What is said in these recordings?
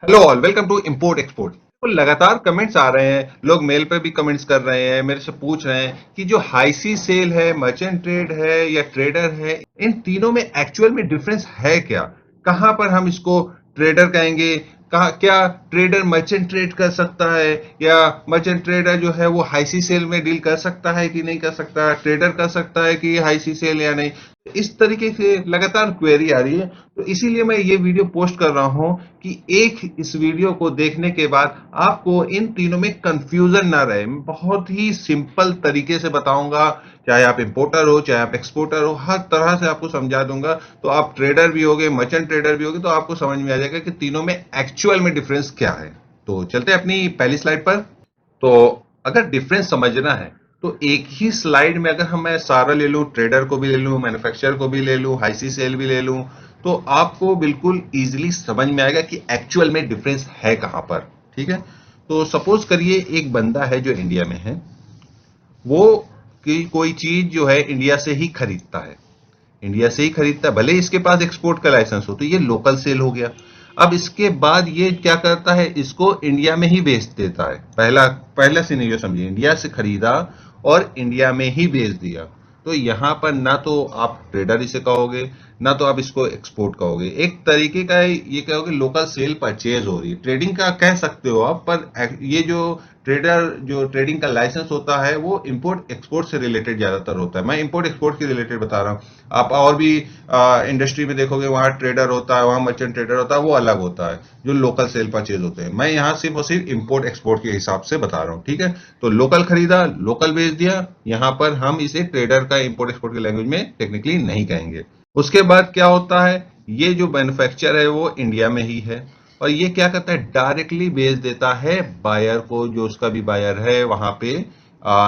Hello all, welcome to import export. तो लगातार comments आ रहे हैं, लोग मेल पे भी कमेंट्स कर रहे हैं, मेरे से पूछ रहे हैं कि जो हाई सी सेल है, मर्चेंट ट्रेड है या ट्रेडर है, इन तीनों में एक्चुअल में डिफरेंस है क्या? कहाँ पर हम इसको ट्रेडर कहेंगे? कहाँ क्या ट्रेडर मर्चेंट ट्रेड कर सकता है, या मर्चेंट ट्रेडर जो है वो हाई सी सेल में डील कर सकता है कि नहीं कर सकता, ट्रेडर कर सकता है कि हाई सी सेल या नहीं? इस तरीके से लगातार क्वेरी आ रही है। तो इसीलिए मैं ये वीडियो पोस्ट कर रहा हूं कि इस वीडियो को देखने के बाद आपको इन तीनों में कंफ्यूजन ना रहे। मैं बहुत ही सिंपल तरीके से बताऊंगा, चाहे आप इंपोर्टर हो चाहे आप एक्सपोर्टर हो, हर तरह से आपको समझा दूंगा। तो आप ट्रेडर भी होगे, मर्चेंट ट्रेडर भी होगे, तो आपको समझ में आ जाएगा कि तीनों में एक्चुअल में डिफरेंस क्या है। तो चलते हैं अपनी पहली स्लाइड पर। तो अगर डिफरेंस समझना है तो एक ही स्लाइड में अगर हम मैं सारा ले लूं, ट्रेडर को भी ले लूं, मैन्युफैक्चरर को भी ले लूं, हाई सी सेल भी ले लूं, तो आपको बिल्कुल इजीली समझ में आएगा कि एक्चुअल में डिफरेंस है कहां पर। ठीक है। तो सपोज करिए एक बंदा है जो इंडिया में है, वो कि कोई चीज जो है इंडिया से ही खरीदता है, इंडिया से ही खरीदता है, भले ही इसके पास एक्सपोर्ट का लाइसेंस हो, तो ये लोकल सेल हो गया। अब इसके बाद ये क्या करता है, इसको इंडिया में ही बेच देता है। पहला पहला सिनेरियो समझिए, इंडिया से खरीदा और इंडिया में ही बेच दिया। तो यहां पर ना तो आप ट्रेडर इसे कहोगे, ना तो आप इसको एक्सपोर्ट कहोगे। एक तरीके का ये कहोगे लोकल सेल परचेज हो रही है, ट्रेडिंग का कह सकते हो आप। पर ये जो ट्रेडर जो ट्रेडिंग का लाइसेंस होता है वो इंपोर्ट एक्सपोर्ट से रिलेटेड ज्यादातर होता है। मैं इंपोर्ट एक्सपोर्ट के रिलेटेड बता रहा हूँ। आप और भी इंडस्ट्री में देखोगे, वहां ट्रेडर होता है, वहां मर्चेंट ट्रेडर होता है, वो अलग होता है जो लोकल सेल परचेज होते हैं। मैं यहाँ सिर्फ और सिर्फ इंपोर्ट एक्सपोर्ट के हिसाब से बता रहा हूँ। ठीक है। तो लोकल खरीदा, लोकल बेच दिया, यहाँ पर हम इसे ट्रेडर का इंपोर्ट एक्सपोर्ट की लैंग्वेज में टेक्निकली नहीं कहेंगे। उसके बाद क्या होता है, ये जो मैन्युफैक्चर है वो इंडिया में ही है, और ये क्या करता है, डायरेक्टली बेच देता है बायर को, जो उसका भी बायर है वहां पे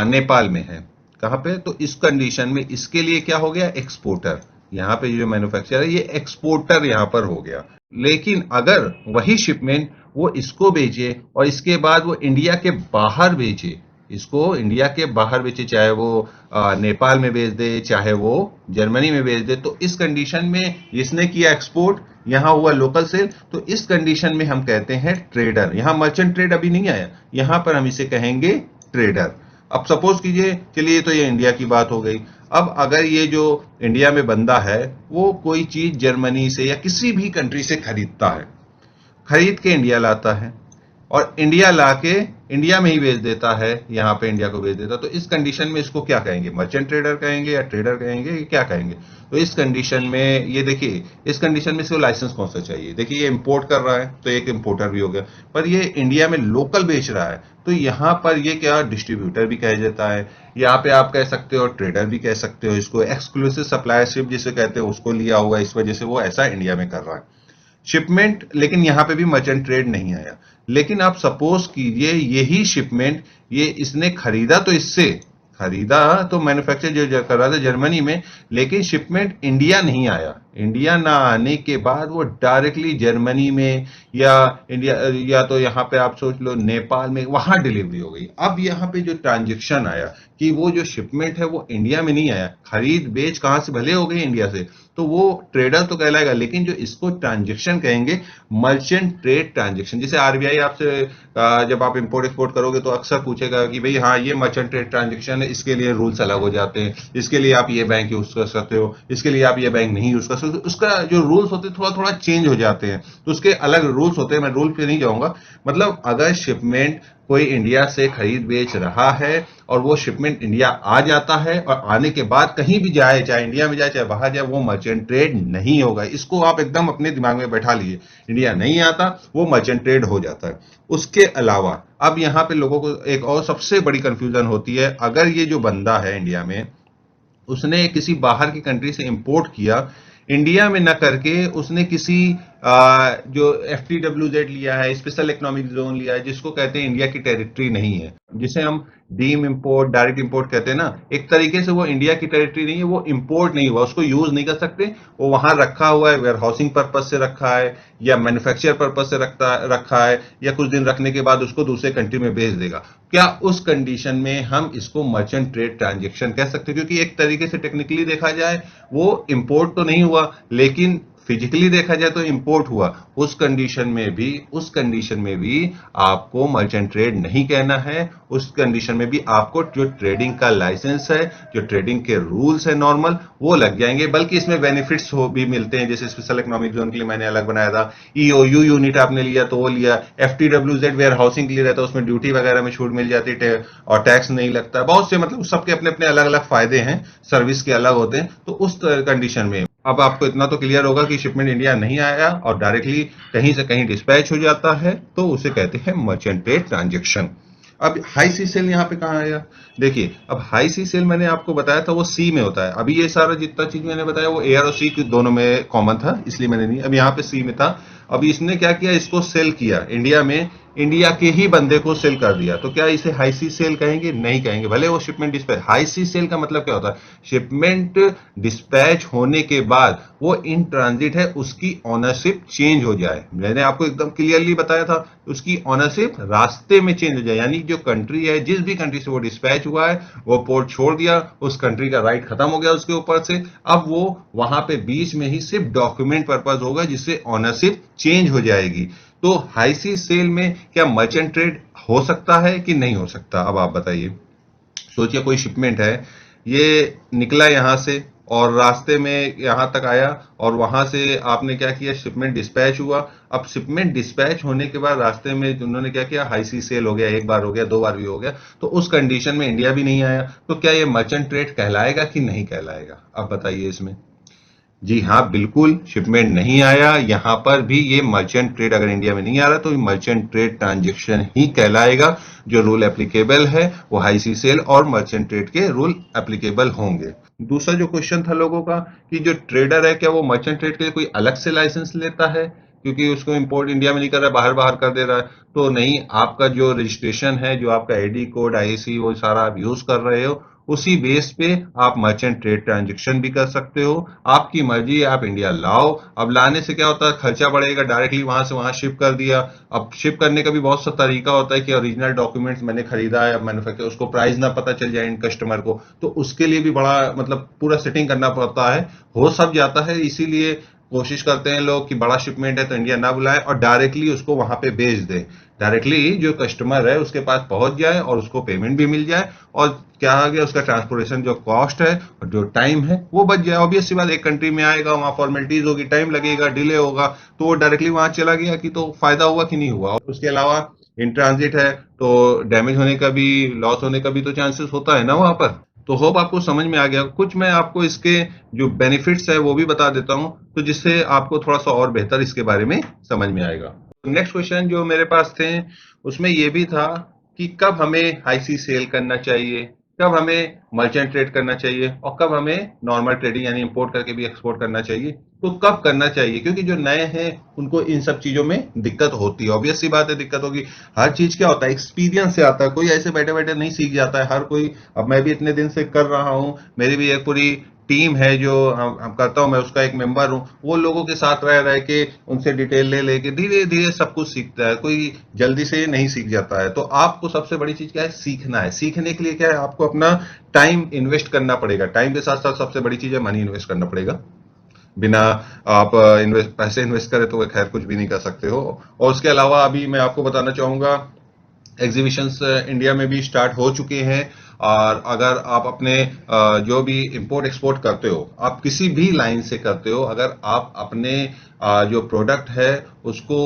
नेपाल में है। कहां पे, तो इस कंडीशन में इसके लिए क्या हो गया, एक्सपोर्टर। यहाँ पे जो मैन्युफैक्चरर है ये एक्सपोर्टर यहाँ पर हो गया। लेकिन अगर वही शिपमेंट वो इसको बेचे और इसके बाद वो इंडिया के बाहर बेचे, इसको इंडिया के बाहर बेचे, चाहे वो नेपाल में बेच दे, चाहे वो जर्मनी में बेच दे, तो इस कंडीशन में इसने किया एक्सपोर्ट, यहां हुआ लोकल सेल, तो इस कंडीशन में हम कहते हैं ट्रेडर। यहां मर्चेंट ट्रेड अभी नहीं आया, यहां पर हम इसे कहेंगे ट्रेडर। अब सपोज कीजिए, चलिए तो ये इंडिया की बात हो गई। अब अगर ये जो इंडिया में बंदा है वो कोई चीज जर्मनी से या किसी भी कंट्री से खरीदता है, खरीद के इंडिया लाता है और इंडिया लाके इंडिया में ही बेच देता है, यहां पे इंडिया को बेच देता है, तो इस कंडीशन में इसको क्या कहेंगे, मर्चेंट ट्रेडर कहेंगे या ट्रेडर कहेंगे, क्या कहेंगे? तो इस कंडीशन में ये देखिए, इस कंडीशन में इसको लाइसेंस कौन सा चाहिए? देखिए ये इंपोर्ट कर रहा है तो एक इंपोर्टर भी हो गया, पर ये इंडिया में लोकल बेच रहा है, तो यहां पर ये क्या, डिस्ट्रीब्यूटर भी कह देता है। यहाँ पे आप कह सकते हो ट्रेडर भी कह सकते हो, इसको एक्सक्लूसिव सप्लायरशिप जिसे कहते हैं उसको लिया हुआ, इस वजह से वो ऐसा इंडिया में कर रहा है शिपमेंट। लेकिन यहां पे भी मर्चेंट ट्रेड नहीं आया। लेकिन आप सपोज कीजिए यही शिपमेंट ये इसने खरीदा, तो इससे खरीदा तो मैन्युफैक्चर जो कर रहा था जर्मनी में, लेकिन शिपमेंट इंडिया नहीं आया। इंडिया ना आने के बाद वो डायरेक्टली जर्मनी में या इंडिया, या तो यहाँ पे आप सोच लो नेपाल में, वहां डिलीवरी हो गई। अब यहाँ पे जो ट्रांजेक्शन आया कि वो जो शिपमेंट है वो इंडिया में नहीं आया, खरीद बेच कहां से भले हो गई इंडिया से, तो वो ट्रेडर तो कहलाएगा, लेकिन जो इसको ट्रांजेक्शन कहेंगे मर्चेंट ट्रेड ट्रांजेक्शन। जैसे आरबीआई आपसे जब आप इंपोर्ट एक्सपोर्ट करोगे तो अक्सर पूछेगा कि भाई हाँ ये मर्चेंट ट्रेड ट्रांजेक्शन है, इसके लिए रूल्स अलग हो जाते हैं, इसके लिए आप ये बैंक यूज कर सकते हो, इसके लिए आप ये बैंक नहीं यूज कर सकते, उसका जो रूल्स होते हैं थोड़ा थोड़ा चेंज हो जाते हैं, तो उसके अलग रूल्स होते हैं। मैं रूल पे नहीं जाऊंगा। मतलब अगर शिपमेंट कोई इंडिया से खरीद बेच रहा है और वो शिपमेंट इंडिया आ जाता है और आने के बाद कहीं भी जाए, चाहे इंडिया में जाए चाहे बाहर जाए, वो मर्चेंट ट्रेड नहीं होगा। इसको आप एकदम अपने दिमाग में बैठा लीजिए, इंडिया नहीं आता वो मर्चेंट ट्रेड हो जाता है। उसके अलावा अब यहां पे लोगों को एक और सबसे बड़ी कंफ्यूजन होती है, अगर ये जो बंदा है इंडिया में, उसने किसी बाहर की कंट्री से इंपोर्ट किया, इंडिया में न करके उसने किसी जो FTWZ लिया है, स्पेशल इकोनॉमिक जोन लिया है, जिसको कहते हैं इंडिया की टेरिटरी नहीं है, जिसे हम डीम इंपोर्ट डायरेक्ट इंपोर्ट कहते हैं ना, एक तरीके से वो इंडिया की टेरिटरी नहीं है, वो इंपोर्ट नहीं हुआ, उसको यूज नहीं कर सकते, वो वहां रखा हुआ है, वेयर हाउसिंग पर्पज से रखा है या मैन्युफैक्चर पर्पज से रखा है, या कुछ दिन रखने के बाद उसको दूसरे कंट्री में भेज देगा। क्या उस कंडीशन में हम इसको मर्चेंट ट्रेड ट्रांजेक्शन कह सकते हैं? क्योंकि एक तरीके से टेक्निकली देखा जाए वो इंपोर्ट तो नहीं हुआ, लेकिन फिजिकली देखा जाए तो इंपोर्ट हुआ, उस कंडीशन में भी आपको मर्चेंट ट्रेड नहीं कहना है। उस कंडीशन में भी आपको जो ट्रेडिंग का लाइसेंस है, जो ट्रेडिंग के रूल्स है नॉर्मल, वो लग जाएंगे। बल्कि इसमें बेनिफिट्स हो भी मिलते हैं, जैसे स्पेशल इकोनॉमिक जोन के लिए मैंने अलग बनाया था, ईओयू यूनिट आपने लिया तो वो लिया, एफटीडब्ल्यूजेड वेयर हाउसिंग के लिए रहता है, उसमें ड्यूटी वगैरह में छूट मिल जाती है और टैक्स नहीं लगता। बहुत से मतलब सबके अपने अपने अलग अलग फायदे हैं, सर्विस के अलग होते हैं। तो उस कंडीशन में अब आपको इतना तो क्लियर होगा कि शिपमेंट इंडिया नहीं आया और डायरेक्टली कहीं से कहीं डिस्पैच हो जाता है, तो उसे कहते हैं मर्चेंट ट्रेड ट्रांजेक्शन। अब हाई सी सेल यहाँ पे कहाँ आया? देखिए, अब हाई सी सेल मैंने आपको बताया था वो सी में होता है। अभी ये सारा जितना चीज मैंने बताया वो एयर और सी दोनों में कॉमन था, इसलिए मैंने नहीं, अब यहाँ पे सी में था। अब इसने क्या किया, इसको सेल किया इंडिया में, इंडिया के ही बंदे को सेल कर दिया। तो क्या इसे हाई सी सेल कहेंगे? नहीं कहेंगे, भले वो शिपमेंट डिस्पैच। हाई सी सेल का मतलब क्या होता है? शिपमेंट डिस्पैच होने के बाद वो इन ट्रांजिट है, उसकी ऑनरशिप चेंज हो जाए। मैंने आपको एकदम क्लियरली बताया था, उसकी ऑनरशिप रास्ते में चेंज हो जाए, यानी जो कंट्री है, जिस भी कंट्री से वो डिस्पैच हुआ है, वो पोर्ट छोड़ दिया, उस कंट्री का राइट खत्म हो गया उसके ऊपर से। अब वो वहां पे बीच में ही सिर्फ डॉक्यूमेंट पर्पज होगा, जिससे ऑनरशिप चेंज हो जाएगी। तो हाई सी सेल में क्या मर्चेंट ट्रेड हो सकता है कि नहीं हो सकता? अब आप बताइए। सोचिए कोई शिपमेंट है, ये निकला यहां से और रास्ते में यहां तक आया, और वहां से आपने क्या किया, शिपमेंट डिस्पैच हुआ। अब शिपमेंट डिस्पैच होने के बाद रास्ते में उन्होंने क्या किया, हाई सी सेल हो गया, एक बार हो गया, दो बार भी हो गया, तो उस कंडीशन में इंडिया भी नहीं आया, तो क्या ये मर्चेंट ट्रेड कहलाएगा कि नहीं कहलाएगा? अब बताइए इसमें। जी हाँ, बिल्कुल, शिपमेंट नहीं आया, यहां पर भी ये मर्चेंट ट्रेड अगर इंडिया में नहीं आ रहा तो ये मर्चेंट ट्रेड ट्रांजेक्शन ही कहलाएगा। जो रूल एप्लीकेबल है वो हाई सी सेल और मर्चेंट ट्रेड के रूल एप्लीकेबल होंगे। दूसरा जो क्वेश्चन था लोगों का कि जो ट्रेडर है क्या वो मर्चेंट ट्रेड के लिए कोई अलग से लाइसेंस लेता है, क्योंकि उसको इंपोर्ट इंडिया में नहीं कर रहा है, बाहर बाहर कर दे रहा है? तो नहीं, आपका जो रजिस्ट्रेशन है, जो आपका आईडी कोड, आईसी, वो सारा आप यूज कर रहे हो, उसी बेस पे आप मर्चेंट ट्रेड ट्रांजेक्शन भी कर सकते हो। आपकी मर्जी है, आप इंडिया लाओ। अब लाने से क्या होता है, खर्चा बढ़ेगा, डायरेक्टली वहां से वहां शिप कर दिया। अब शिप करने का भी बहुत सा तरीका होता है कि ओरिजिनल डॉक्यूमेंट्स मैंने खरीदा है, अब मैन्युफैक्चर, उसको प्राइस ना पता चल जाए इन कस्टमर को, तो उसके लिए भी बड़ा मतलब पूरा सेटिंग करना पड़ता है। हो सब जाता है, इसीलिए कोशिश करते हैं लोग कि बड़ा शिपमेंट है तो इंडिया ना बुलाएं और डायरेक्टली उसको वहां पे भेज दें। डायरेक्टली जो कस्टमर है उसके पास पहुंच जाए और उसको पेमेंट भी मिल जाए, और क्या आ गया, उसका ट्रांसपोर्टेशन जो कॉस्ट है और जो टाइम है वो बच जाए। ऑब्वियस सी बात, एक कंट्री में आएगा, वहां फॉर्मेलिटीज होगी, टाइम लगेगा, डिले होगा, तो वो डायरेक्टली वहां चला गया कि तो फायदा हुआ कि नहीं हुआ। और उसके अलावा इन ट्रांजिट है तो डैमेज होने का भी, लॉस होने का भी तो चांसेस होता है ना वहां पर। तो होप आपको समझ में आ गया। कुछ मैं आपको इसके जो बेनिफिट्स है वो भी बता देता हूं, तो जिससे आपको थोड़ा सा और बेहतर इसके बारे में समझ में आएगा। नेक्स्ट क्वेश्चन जो मेरे पास थे उसमें ये भी था कि कब हमें आईसी सेल करना चाहिए, कब हमें मर्चेंट ट्रेड करना चाहिए, और कब हमें नॉर्मल ट्रेडिंग यानी इंपोर्ट करके भी एक्सपोर्ट करना चाहिए। तो कब करना चाहिए, क्योंकि जो नए हैं उनको इन सब चीजों में दिक्कत होती है, ऑब्वियस सी बात है दिक्कत होगी। हर चीज क्या होता है, एक्सपीरियंस से आता है, कोई ऐसे बैठे बैठे नहीं सीख जाता है हर कोई। अब मैं भी इतने दिन से कर रहा हूं, मेरी भी एक पूरी टीम है जो हम करता हूं, मैं उसका एक मेंबर हूं। वो लोगों के साथ रह रह के, उनसे डिटेल ले लेके धीरे धीरे सब कुछ सीखता है, कोई जल्दी से नहीं सीख जाता है। तो आपको सबसे बड़ी चीज क्या है, सीखना है। सीखने के लिए क्या है, आपको अपना टाइम इन्वेस्ट करना पड़ेगा। टाइम के साथ साथ सबसे बड़ी चीज है मनी इन्वेस्ट करना पड़ेगा। बिना आप पैसे इन्वेस्ट करें तो खैर कुछ भी नहीं कर सकते हो। और उसके अलावा अभी मैं आपको बताना चाहूंगा, एग्जीबिशंस इंडिया में भी स्टार्ट हो चुके हैं। और अगर आप अपने जो भी इंपोर्ट एक्सपोर्ट करते हो, आप किसी भी लाइन से करते हो, अगर आप अपने जो प्रोडक्ट है उसको,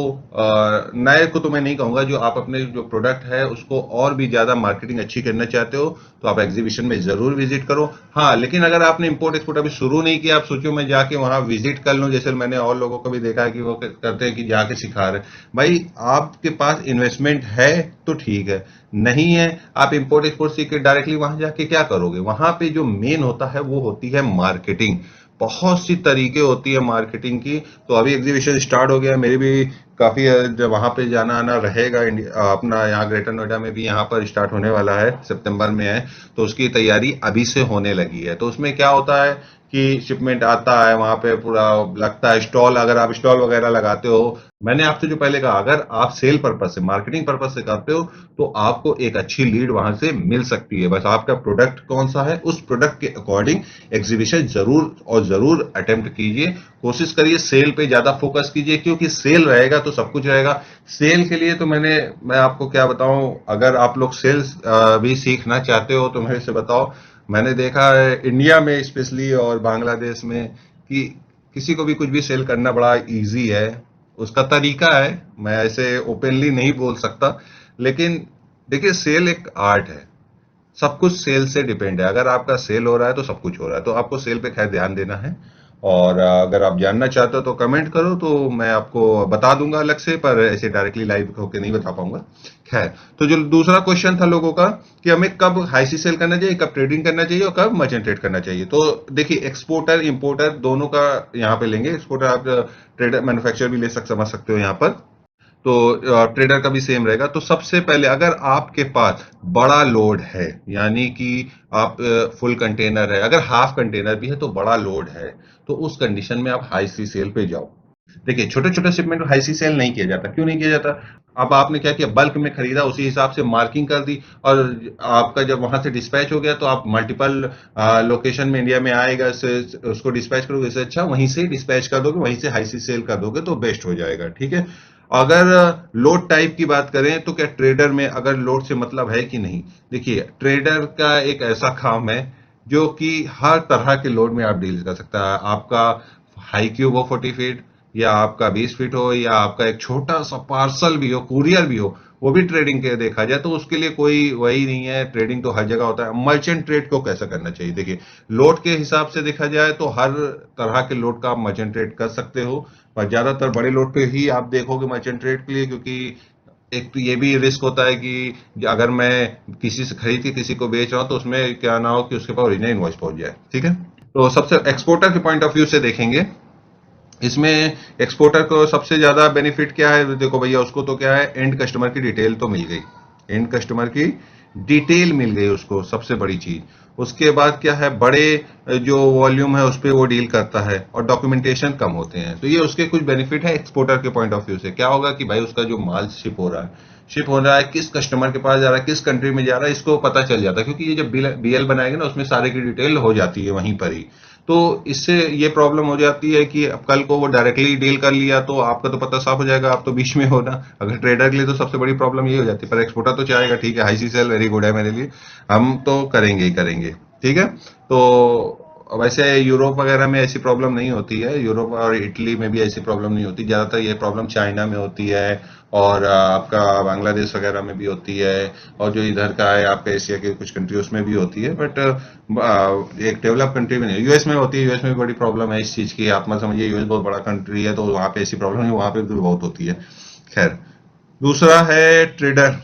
नए को तो मैं नहीं कहूंगा, जो आप अपने जो प्रोडक्ट है उसको और भी ज्यादा मार्केटिंग अच्छी करना चाहते हो, तो आप एग्जीबिशन में जरूर विजिट करो। हाँ, लेकिन अगर आपने इंपोर्ट एक्सपोर्ट अभी शुरू नहीं किया, आप सोचो मैं जाके वहां विजिट कर लूं, जैसे मैंने और लोगों को भी देखा है कि वो करते हैं कि जाके सिखा रहे। भाई, आपके पास इन्वेस्टमेंट है तो ठीक है, नहीं है, आप इंपोर्ट एक्सपोर्ट सीख के डायरेक्टली वहां जाके क्या करोगे? वहां पे जो मेन होता है वो होती है मार्केटिंग। बहुत सी तरीके होती है मार्केटिंग की। तो अभी एग्जीबिशन स्टार्ट हो गया, मेरी भी काफी जब वहां पे जाना आना रहेगा। अपना यहाँ ग्रेटर नोएडा में भी यहाँ पर स्टार्ट होने वाला है, सितंबर में है, तो उसकी तैयारी अभी से होने लगी है। तो उसमें क्या होता है कि शिपमेंट आता है, वहां पे पूरा लगता है स्टॉल, अगर आप स्टॉल वगैरह लगाते हो। मैंने आपसे जो पहले कहा, अगर आप सेल पर्पज से, मार्केटिंग पर्पज से करते हो तो आपको एक अच्छी लीड वहां से मिल सकती है। बस आपका प्रोडक्ट कौन सा है, उस प्रोडक्ट के अकॉर्डिंग एग्जीबिशन जरूर और जरूर अटेम्प्ट कीजिए। कोशिश करिए सेल पे ज्यादा फोकस कीजिए, क्योंकि सेल रहेगा तो सब कुछ रहेगा। सेल के लिए तो मैं आपको क्या बताऊं, अगर आप लोग सेल्स भी सीखना चाहते हो तो मेरे से बताओ। मैंने देखा है इंडिया में स्पेशली और बांग्लादेश में कि किसी को भी कुछ भी सेल करना बड़ा इजी है। उसका तरीका है, मैं ऐसे ओपनली नहीं बोल सकता, लेकिन देखिए सेल एक आर्ट है। सब कुछ सेल से डिपेंड है। अगर आपका सेल हो रहा है तो सब कुछ हो रहा है, तो आपको सेल पे खैर ध्यान देना है। और अगर आप जानना चाहते हो तो कमेंट करो, तो मैं आपको बता दूंगा अलग से, पर ऐसे डायरेक्टली लाइव होके नहीं बता पाऊंगा। खैर, तो जो दूसरा क्वेश्चन था लोगों का कि हमें कब हाई सी सेल करना चाहिए, कब ट्रेडिंग करना चाहिए और कब मर्चेंट ट्रेड करना चाहिए। तो देखिए एक्सपोर्टर इंपोर्टर दोनों का यहाँ पे लेंगे। एक्सपोर्टर आप ट्रेडर मैन्युफैक्चरर भी ले समझ सकते हो यहाँ पर। तो ट्रेडर का भी सेम रहेगा। तो सबसे पहले अगर आपके पास बड़ा लोड है, यानी कि आप फुल कंटेनर है, अगर हाफ कंटेनर भी है तो बड़ा लोड है, तो उस कंडीशन में आप हाई सी सेल पे जाओ। देखिए छोटे छोटे शिपमेंट हाई सी सेल नहीं किया जाता। क्यों नहीं किया जाता? अब आपने क्या किया, बल्क में खरीदा, उसी हिसाब से मार्किंग कर दी, और आपका जब वहां से डिस्पैच हो गया तो आप मल्टीपल लोकेशन में इंडिया में आएगा, उसको डिस्पैच करोगे। इससे अच्छा वहीं से डिस्पैच कर दोगे, वहीं से हाई सी सेल कर दोगे तो बेस्ट हो जाएगा। ठीक है। अगर लोड टाइप की बात करें तो क्या ट्रेडर में अगर लोड से मतलब है कि नहीं? देखिए ट्रेडर का एक ऐसा काम है जो कि हर तरह के लोड में आप डील कर सकता है। आपका हाई क्यूब हो 40 फीट, या आपका 20 फीट हो, या आपका एक छोटा सा पार्सल भी हो, कुरियर भी हो, वो भी ट्रेडिंग के देखा जाए तो उसके लिए कोई वही नहीं है। ट्रेडिंग तो हर जगह होता है। मर्चेंट ट्रेड को कैसा करना चाहिए? देखिए लोड के हिसाब से देखा जाए तो हर तरह के लोड का आप मर्चेंट ट्रेड कर सकते हो, पर ज्यादातर बड़े लोड पे ही आप देखोगे मर्चेंट ट्रेड के लिए। क्योंकि एक तो ये भी रिस्क होता है कि अगर मैं किसी से खरीद के किसी को बेच रहा हूं तो उसमें क्या ना हो कि उसके पास ओरिजिनल इनवॉइस पहुंच जाए। ठीक है। तो सबसे एक्सपोर्टर के पॉइंट ऑफ व्यू से देखेंगे, इसमें एक्सपोर्टर को सबसे ज्यादा बेनिफिट क्या है? देखो भैया, उसको तो क्या है, एंड कस्टमर की डिटेल तो मिल गई। एंड कस्टमर की डिटेल मिल गई उसको, सबसे बड़ी चीज। उसके बाद क्या है, बड़े जो वॉल्यूम है उस पर वो डील करता है, और डॉक्यूमेंटेशन कम होते हैं। तो ये उसके कुछ बेनिफिट है एक्सपोर्टर के पॉइंट ऑफ व्यू से। क्या होगा कि भाई उसका जो माल शिप हो रहा है, किस कस्टमर के पास जा रहा है, किस कंट्री में जा रहा है, इसको पता चल जाता है। क्योंकि ये जब बीएल बनाएंगे ना, उसमें सारे की डिटेल हो जाती है वहीं पर ही। तो इससे ये प्रॉब्लम हो जाती है कि अब कल को वो डायरेक्टली डील कर लिया तो आपका तो पता साफ हो जाएगा, आप तो बीच में हो ना। अगर ट्रेडर के लिए तो सबसे बड़ी प्रॉब्लम ये हो जाती है। पर एक्सपोर्टर तो चाहेगा ठीक है, हाई सी सेल वेरी गुड है मेरे लिए, हम तो करेंगे ही करेंगे। ठीक है। तो वैसे यूरोप वगैरह में ऐसी प्रॉब्लम नहीं होती है, यूरोप और इटली में भी ऐसी प्रॉब्लम नहीं होती। ज्यादातर ये प्रॉब्लम चाइना में होती है, और आपका बांग्लादेश वगैरह में भी होती है, और जो इधर का है आपका एशिया के कुछ कंट्री उसमें भी होती है। बट एक डेवलप कंट्री में नहीं। यूएस में होती है, यूएस में भी बड़ी प्रॉब्लम है इस चीज की। आप मत समझिए यूएस बहुत बड़ा कंट्री है तो वहां पे ऐसी प्रॉब्लम नहीं, वहां पे भी बहुत होती है। खैर, दूसरा है ट्रेडर।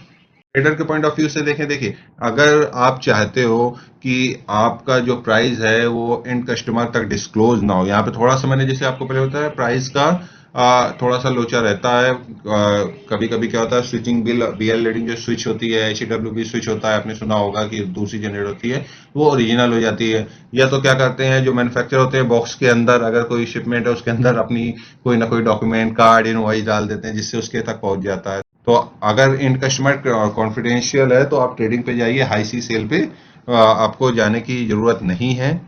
ट्रेडर के पॉइंट ऑफ व्यू से देखें, देखिए अगर आप चाहते हो कि आपका जो प्राइस है वो एंड कस्टमर तक डिस्क्लोज ना हो, यहाँ पे थोड़ा सा मैंने जैसे आपको पहले बताया प्राइस का थोड़ा सा लोचा रहता है। कभी कभी क्या होता है, स्विचिंग बीएल लीडिंग जो स्विच होती है, एचडब्ल्यू बी स्विच होता है, आपने सुना होगा कि दूसरी जनरेट होती है, वो ओरिजिनल हो जाती है। या तो क्या करते हैं जो मैन्युफैक्चर होते हैं, बॉक्स के अंदर अगर कोई शिपमेंट है उसके अंदर अपनी कोई ना कोई डॉक्यूमेंट कार्ड इनवॉइस डाल देते हैं, जिससे उसके तक पहुंच जाता है। तो अगर एंड कस्टमर कॉन्फिडेंशियल है तो आप ट्रेडिंग पे जाइए, हाई सी सेल पे आपको जाने की जरूरत नहीं है।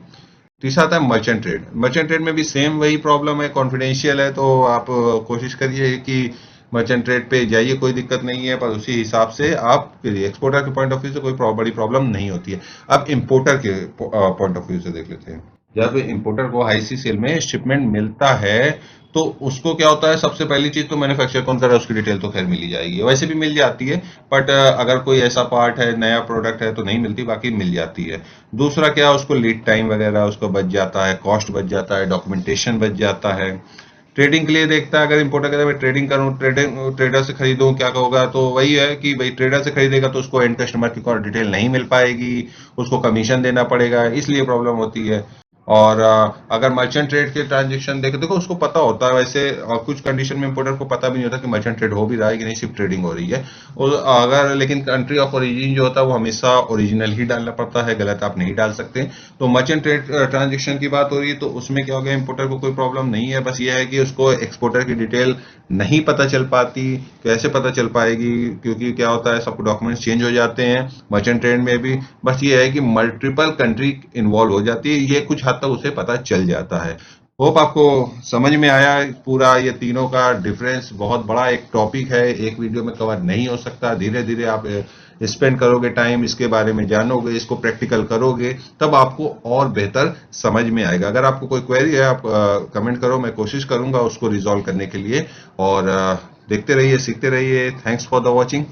तीसरा आता है मर्चेंट ट्रेड। मर्चेंट ट्रेड में भी सेम वही प्रॉब्लम है, कॉन्फिडेंशियल है, तो आप कोशिश करिए कि मर्चेंट ट्रेड पे जाइए, कोई दिक्कत नहीं है। पर उसी हिसाब से आप एक्सपोर्टर के पॉइंट ऑफ व्यू से कोई बड़ी प्रॉब्लम नहीं होती है। अब इंपोर्टर के पॉइंट ऑफ व्यू से देख लेते हैं। जब इंपोर्टर को हाई सी सेल में शिपमेंट मिलता है तो उसको क्या होता है, सबसे पहली चीज तो मैन्युफैक्चर कौन कर रहा है उसकी डिटेल तो खैर मिल ही जाएगी, वैसे भी मिल जाती है। बट अगर कोई ऐसा पार्ट है, नया प्रोडक्ट है, तो नहीं मिलती, बाकी मिल जाती है। दूसरा क्या, उसको लीड टाइम वगैरह उसको बच जाता है, कॉस्ट बच जाता है, डॉक्यूमेंटेशन बच जाता है। ट्रेडिंग के लिए देखता है, अगर इंपोर्टर कहता है मैं ट्रेडिंग करूं, ट्रेडर से खरीदूं, क्या होगा, तो वही है कि भाई ट्रेडर से खरीदेगा तो उसको एंड कस्टमर की डिटेल नहीं मिल पाएगी, उसको कमीशन देना पड़ेगा, इसलिए प्रॉब्लम होती है। और अगर मर्चेंट ट्रेड के ट्रांजेक्शन देखें, देखो उसको पता होता है वैसे, और कुछ कंडीशन में इंपोर्टर को पता भी नहीं होता कि मर्चेंट ट्रेड हो भी रहा है कि नहीं, सिर्फ ट्रेडिंग हो रही है। और अगर लेकिन कंट्री ऑफ ओरिजिन जो होता है वो हमेशा ओरिजिनल ही डालना पड़ता है, गलत आप नहीं डाल सकते। तो मर्चेंट ट्रेड ट्रांजेक्शन की बात हो रही है, तो उसमें क्या हो गया, इंपोर्टर को कोई प्रॉब्लम नहीं है, बस ये है कि उसको एक्सपोर्टर की डिटेल नहीं पता चल पाती। कैसे पता चल पाएगी, क्योंकि क्या होता है सब डॉक्यूमेंट्स चेंज हो जाते हैं मर्चेंट ट्रेड में भी। बस ये है कि मल्टीपल कंट्री इन्वॉल्व हो जाती है, ये कुछ हद तक उसे पता चल जाता है। होप आपको समझ में आया पूरा, ये तीनों का डिफरेंस बहुत बड़ा एक टॉपिक है, एक वीडियो में कवर नहीं हो सकता। धीरे धीरे आप स्पेंड करोगे टाइम, इसके बारे में जानोगे, इसको प्रैक्टिकल करोगे, तब आपको और बेहतर समझ में आएगा। अगर आपको कोई क्वेरी है, आप कमेंट करो, मैं कोशिश करूंगा उसको रिजॉल्व करने के लिए। और देखते रहिए, सीखते रहिए। Thanks for the watching.